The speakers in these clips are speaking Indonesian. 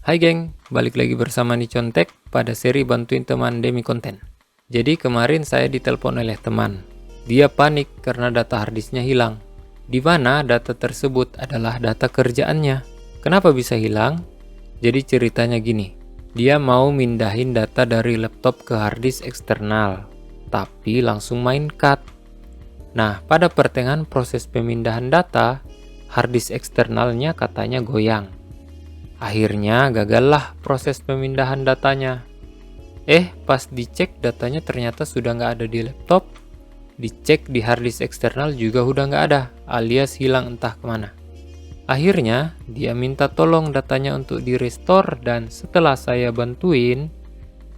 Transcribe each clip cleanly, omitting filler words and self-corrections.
Hai geng, balik lagi bersama Nicontek pada seri bantuin teman demi konten. Jadi kemarin saya ditelepon oleh teman. Dia panik karena data harddisknya hilang. Di mana data tersebut adalah data kerjaannya. Kenapa bisa hilang? Jadi ceritanya gini. Dia mau mindahin data dari laptop ke harddisk eksternal, tapi langsung main cut. Nah, pada pertengahan proses pemindahan data, harddisk eksternalnya katanya goyang. Akhirnya gagallah proses pemindahan datanya. Pas dicek datanya ternyata sudah nggak ada di laptop. Dicek di harddisk eksternal juga udah nggak ada, alias hilang entah kemana. Akhirnya dia minta tolong datanya untuk di restore dan setelah saya bantuin,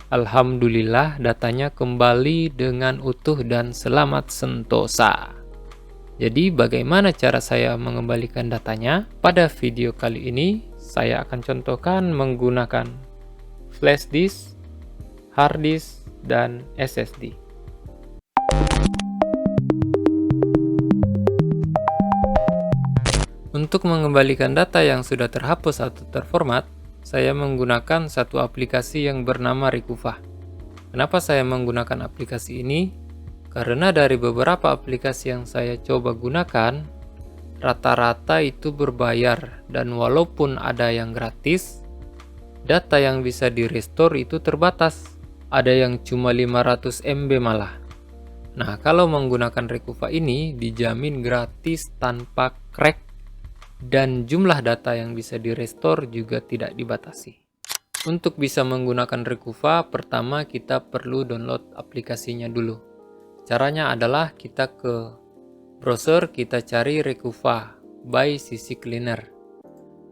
alhamdulillah datanya kembali dengan utuh dan selamat sentosa. Jadi bagaimana cara saya mengembalikan datanya? Pada video kali ini saya akan contohkan menggunakan flash disk, hard disk, dan SSD. Untuk mengembalikan data yang sudah terhapus atau terformat, saya menggunakan satu aplikasi yang bernama Recoova. Kenapa saya menggunakan aplikasi ini? Karena dari beberapa aplikasi yang saya coba gunakan, rata-rata itu berbayar dan walaupun ada yang gratis, data yang bisa di-restore itu terbatas. Ada yang cuma 500 MB malah. Nah, kalau menggunakan Recoova ini dijamin gratis tanpa crack dan jumlah data yang bisa di-restore juga tidak dibatasi. Untuk bisa menggunakan Recoova, pertama kita perlu download aplikasinya dulu. Caranya adalah kita ke browser, kita cari Recoova by CC Cleaner.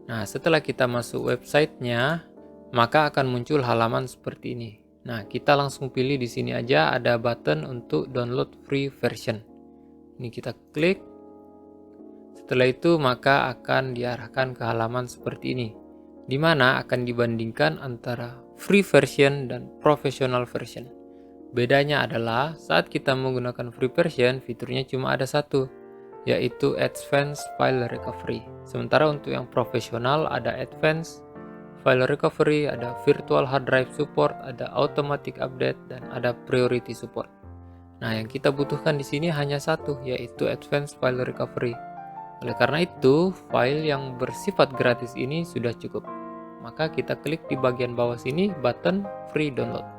Nah, setelah kita masuk websitenya, maka akan muncul halaman seperti ini. Nah, kita langsung pilih di sini aja ada button untuk download free version. Ini kita klik. Setelah itu maka akan diarahkan ke halaman seperti ini, di mana akan dibandingkan antara free version dan professional version. Bedanya adalah saat kita menggunakan free version, fiturnya cuma ada satu, yaitu Advanced File Recovery. Sementara untuk yang profesional ada Advanced File Recovery, ada Virtual Hard Drive Support, ada Automatic Update, dan ada Priority Support. Nah, yang kita butuhkan di sini hanya satu, yaitu Advanced File Recovery. Oleh karena itu, file yang bersifat gratis ini sudah cukup. Maka kita klik di bagian bawah sini button Free Download.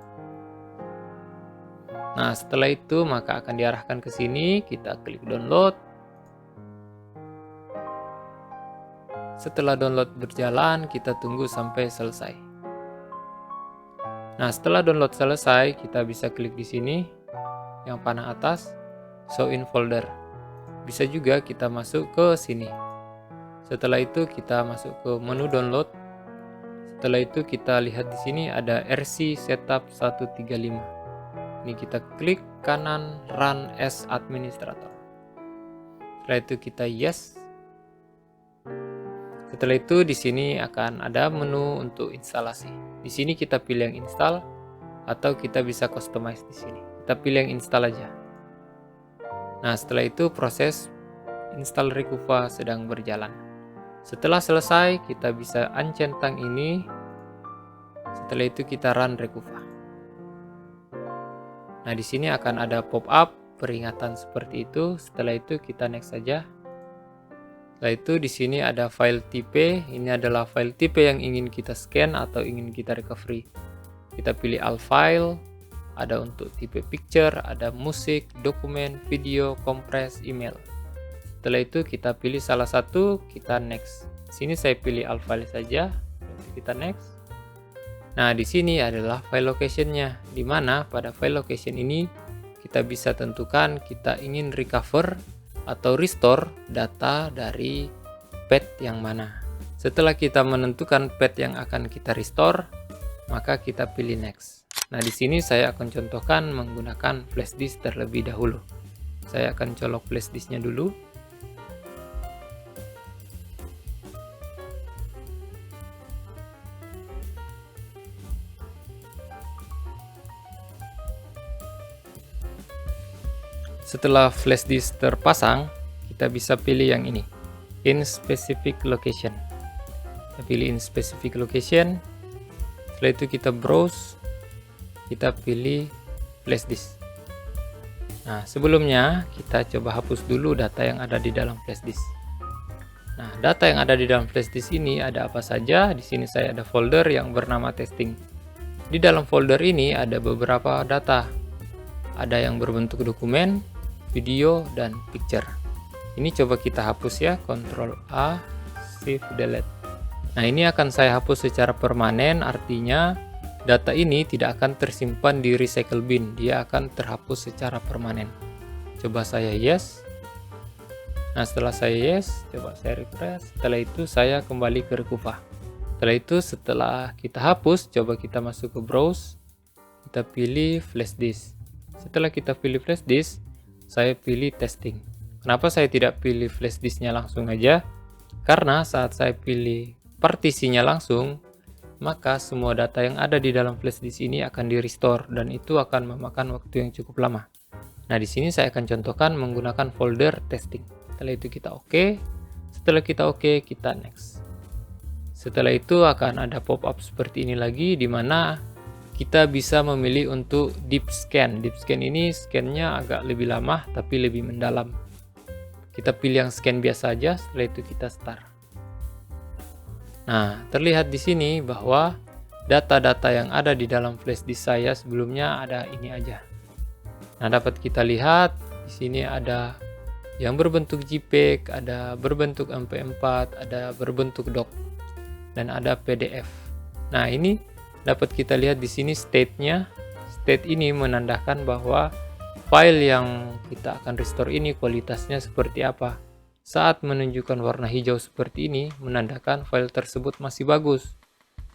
Nah, setelah itu maka akan diarahkan ke sini, kita klik download. Setelah download berjalan, kita tunggu sampai selesai. Nah, setelah download selesai, kita bisa klik di sini yang panah atas, Show in Folder. Bisa juga kita masuk ke sini. Setelah itu kita masuk ke menu download. Setelah itu kita lihat di sini ada RC Setup 135. Ini kita klik kanan Run as Administrator. Setelah itu kita yes. Setelah itu di sini akan ada menu untuk instalasi. Di sini kita pilih yang install atau kita bisa customize di sini. Kita pilih yang install aja. Nah, setelah itu proses install Recoova sedang berjalan. Setelah selesai, kita bisa uncentang ini. Setelah itu kita run Recoova. Nah, di sini akan ada pop-up peringatan seperti itu. Setelah itu kita next saja. Setelah itu di sini ada file tipe. Ini adalah file tipe yang ingin kita scan atau ingin kita recovery. Kita pilih all file. Ada untuk tipe picture, ada musik, dokumen, video, compress, email. Setelah itu kita pilih salah satu, kita next. Sini saya pilih all file saja. Kita next. Nah, di sini adalah file location-nya, di mana pada file location ini kita bisa tentukan kita ingin recover atau restore data dari path yang mana. Setelah kita menentukan path yang akan kita restore, maka kita pilih next. Nah, di sini saya akan contohkan menggunakan flash disk terlebih dahulu. Saya akan colok flash disknya dulu. Setelah flash disk terpasang, kita bisa pilih yang ini, in specific location. Kita pilih in specific location. Setelah itu kita browse, kita pilih flash disk. Nah, sebelumnya kita coba hapus dulu data yang ada di dalam flash disk. Nah, data yang ada di dalam flash disk ini ada apa saja? Di sini saya ada folder yang bernama testing. Di dalam folder ini ada beberapa data. Ada yang berbentuk dokumen, video, dan picture. Ini coba kita hapus ya, Ctrl A, Shift Delete. Nah, ini akan saya hapus secara permanen, artinya data ini tidak akan tersimpan di recycle bin, dia akan terhapus secara permanen. Coba saya yes. Nah, setelah saya yes, coba saya refresh. Setelah itu saya kembali ke Rikuva. Setelah itu, setelah kita hapus, coba kita masuk ke browse. Kita pilih flash disk. Setelah kita pilih flash disk, saya pilih testing. Kenapa saya tidak pilih flash disknya langsung aja? Karena saat saya pilih partisinya langsung, maka semua data yang ada di dalam flash disk ini akan di restore dan itu akan memakan waktu yang cukup lama. Nah, di sini saya akan contohkan menggunakan folder testing. Setelah itu kita oke. Setelah kita oke, kita next. Setelah itu akan ada pop-up seperti ini lagi, di mana kita bisa memilih untuk deep scan. Deep scan ini scan-nya agak lebih lama tapi lebih mendalam. Kita pilih yang scan biasa aja, setelah itu kita start. Nah, terlihat di sini bahwa data-data yang ada di dalam flash disk saya sebelumnya ada ini aja. Nah, dapat kita lihat di sini ada yang berbentuk JPEG, ada berbentuk MP4, ada berbentuk doc, dan ada PDF. Nah, ini dapat kita lihat di sini state-nya. State ini menandakan bahwa file yang kita akan restore ini kualitasnya seperti apa. Saat menunjukkan warna hijau seperti ini, menandakan file tersebut masih bagus.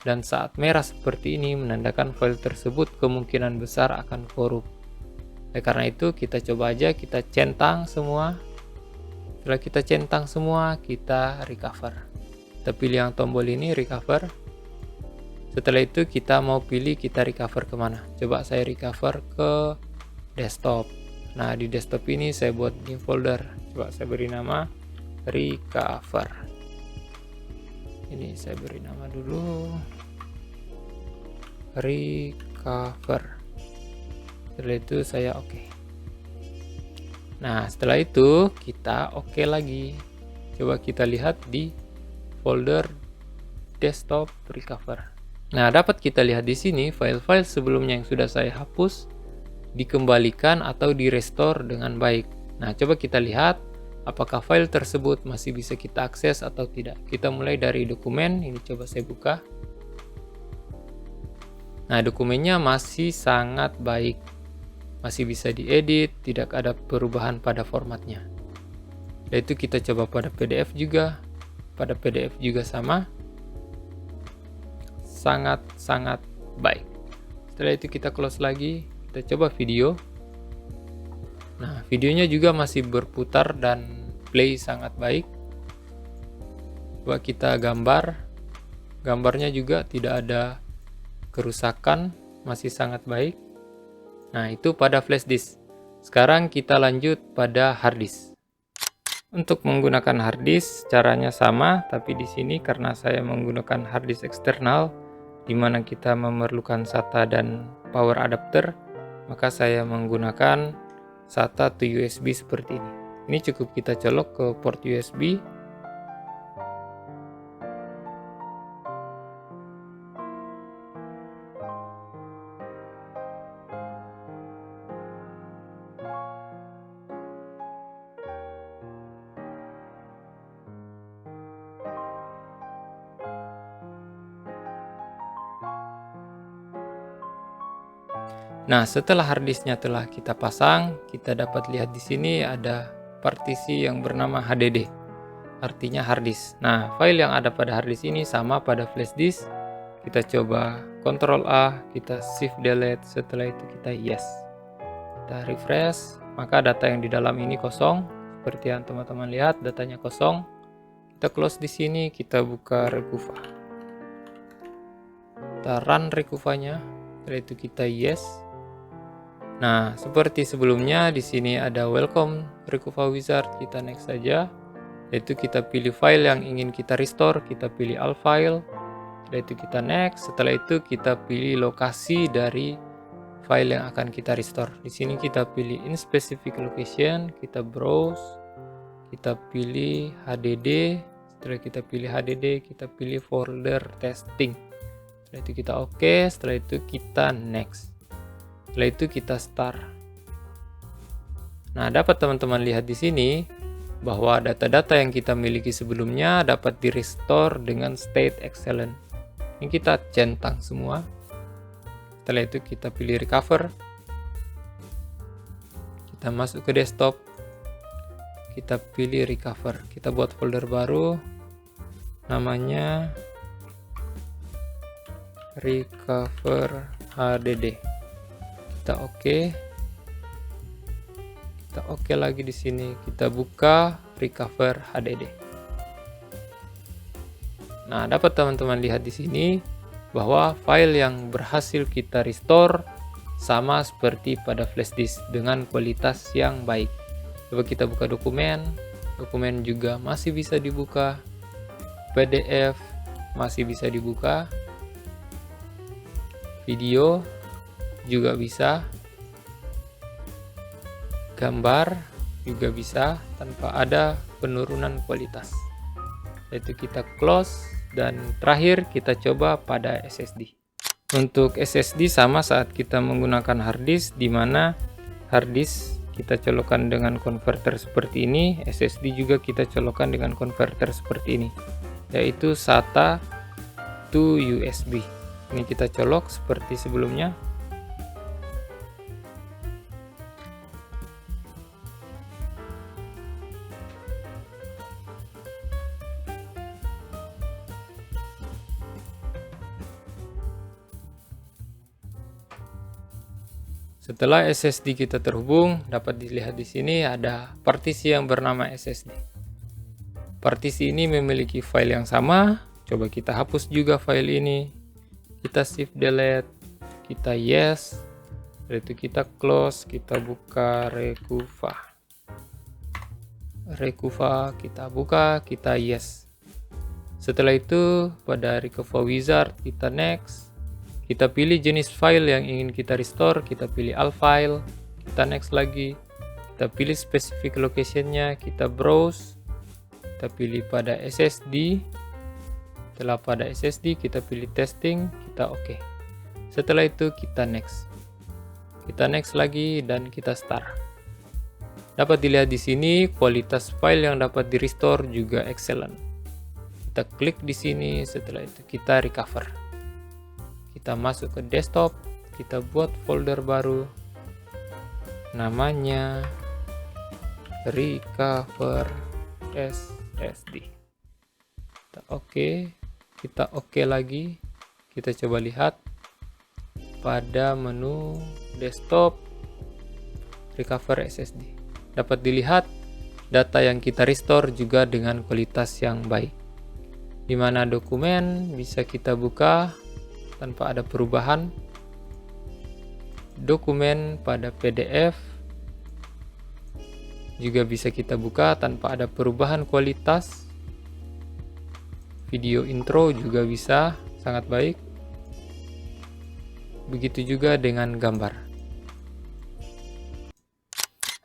Dan saat merah seperti ini, menandakan file tersebut kemungkinan besar akan korup. Karena itu, kita coba aja, kita centang semua. Setelah kita centang semua, kita recover. Kita pilih yang tombol ini, recover. Setelah itu kita mau pilih kita recover kemana. Coba saya recover ke desktop. Nah, di desktop ini saya buat new folder. Coba saya beri nama recover. Ini saya beri nama dulu recover. Setelah itu saya oke. Nah, setelah itu kita oke lagi. Coba kita lihat di folder desktop recover. Nah, dapat kita lihat di sini file-file sebelumnya yang sudah saya hapus dikembalikan atau di-restore dengan baik. Nah, coba kita lihat apakah file tersebut masih bisa kita akses atau tidak. Kita mulai dari dokumen, ini coba saya buka. Nah, dokumennya masih sangat baik. Masih bisa diedit, tidak ada perubahan pada formatnya. Yaitu kita coba pada PDF juga. Pada PDF juga sama. Sangat-sangat baik. Setelah itu kita close lagi, kita coba video. Nah, videonya juga masih berputar dan play sangat baik. Coba kita gambar. Gambarnya juga tidak ada kerusakan, masih sangat baik. Nah, itu pada flash disk. Sekarang kita lanjut pada hard disk. Untuk menggunakan hard disk caranya sama, tapi di sini karena saya menggunakan hard disk eksternal di mana kita memerlukan SATA dan power adapter, maka saya menggunakan SATA to USB seperti ini. Ini cukup kita colok ke port USB. Nah, setelah harddisknya telah kita pasang, kita dapat lihat di sini ada partisi yang bernama HDD, artinya harddisk. Nah, file yang ada pada harddisk ini sama pada flash disk. Kita coba Ctrl A, kita Shift Delete, setelah itu kita yes. Kita refresh, maka data yang di dalam ini kosong. Seperti yang teman-teman lihat, datanya kosong. Kita close di sini, kita buka Rikuva. Kita run Rikuvanya, setelah itu kita yes. Nah, seperti sebelumnya di sini ada welcome Rikuva Wizard, kita next saja. Yaitu kita pilih file yang ingin kita restore, kita pilih all file. Setelah itu kita next. Setelah itu kita pilih lokasi dari file yang akan kita restore. Di sini kita pilih in specific location, kita browse, kita pilih HDD. Setelah kita pilih HDD, kita pilih folder testing. Setelah itu kita oke, setelah itu kita next. Setelah itu kita start. Nah, dapat teman-teman lihat di sini bahwa data-data yang kita miliki sebelumnya dapat di-restore dengan state excellent. Ini kita centang semua. Setelah itu kita pilih recover. Kita masuk ke desktop. Kita pilih recover. Kita buat folder baru. Namanya recover HDD. Kita oke. Kita oke lagi di sini. Kita buka recover HDD. Nah, dapat teman-teman lihat di sini bahwa file yang berhasil kita restore sama seperti pada flash disk dengan kualitas yang baik. Coba kita buka dokumen. Dokumen juga masih bisa dibuka. PDF masih bisa dibuka. Video juga bisa. Gambar juga bisa tanpa ada penurunan kualitas. Yaitu kita close dan terakhir kita coba pada SSD. Untuk SSD sama saat kita menggunakan hard disk, di mana hard disk kita colokkan dengan converter seperti ini, SSD juga kita colokkan dengan converter seperti ini, yaitu SATA to USB. Ini kita colok seperti sebelumnya. Setelah SSD kita terhubung, dapat dilihat di sini ada partisi yang bernama SSD. Partisi ini memiliki file yang sama. Coba kita hapus juga file ini. Kita shift delete, kita yes. Setelah itu kita close, kita buka Rekuva. Rekuva kita buka, kita yes. Setelah itu pada Rekuva Wizard kita next. Kita pilih jenis file yang ingin kita restore, kita pilih all file, kita next lagi, kita pilih specific location-nya, kita browse, kita pilih pada SSD. Setelah pada SSD kita pilih testing, kita oke. Setelah itu kita next. Kita next lagi dan kita start. Dapat dilihat di sini kualitas file yang dapat di restore juga excellent. Kita klik di sini, setelah itu kita recover. Kita masuk ke desktop, kita buat folder baru, namanya recover SSD. Kita oke lagi. Kita coba lihat pada menu desktop recover SSD. Dapat dilihat data yang kita restore juga dengan kualitas yang baik, di mana dokumen bisa kita buka tanpa ada perubahan. Dokumen pada PDF juga bisa kita buka tanpa ada perubahan kualitas. Video intro juga bisa, sangat baik. Begitu juga dengan gambar.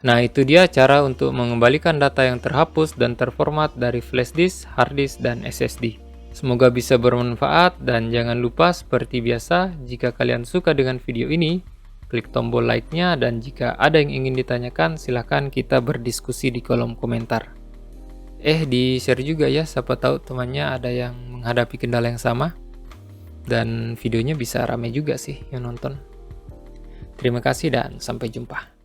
Nah, itu dia cara untuk mengembalikan data yang terhapus dan terformat dari flash disk, hard disk, dan SSD. Semoga bisa bermanfaat dan jangan lupa seperti biasa, jika kalian suka dengan video ini, klik tombol like-nya, dan jika ada yang ingin ditanyakan silahkan kita berdiskusi di kolom komentar. Di-share juga ya, siapa tahu temannya ada yang menghadapi kendala yang sama dan videonya bisa rame juga sih yang nonton. Terima kasih dan sampai jumpa.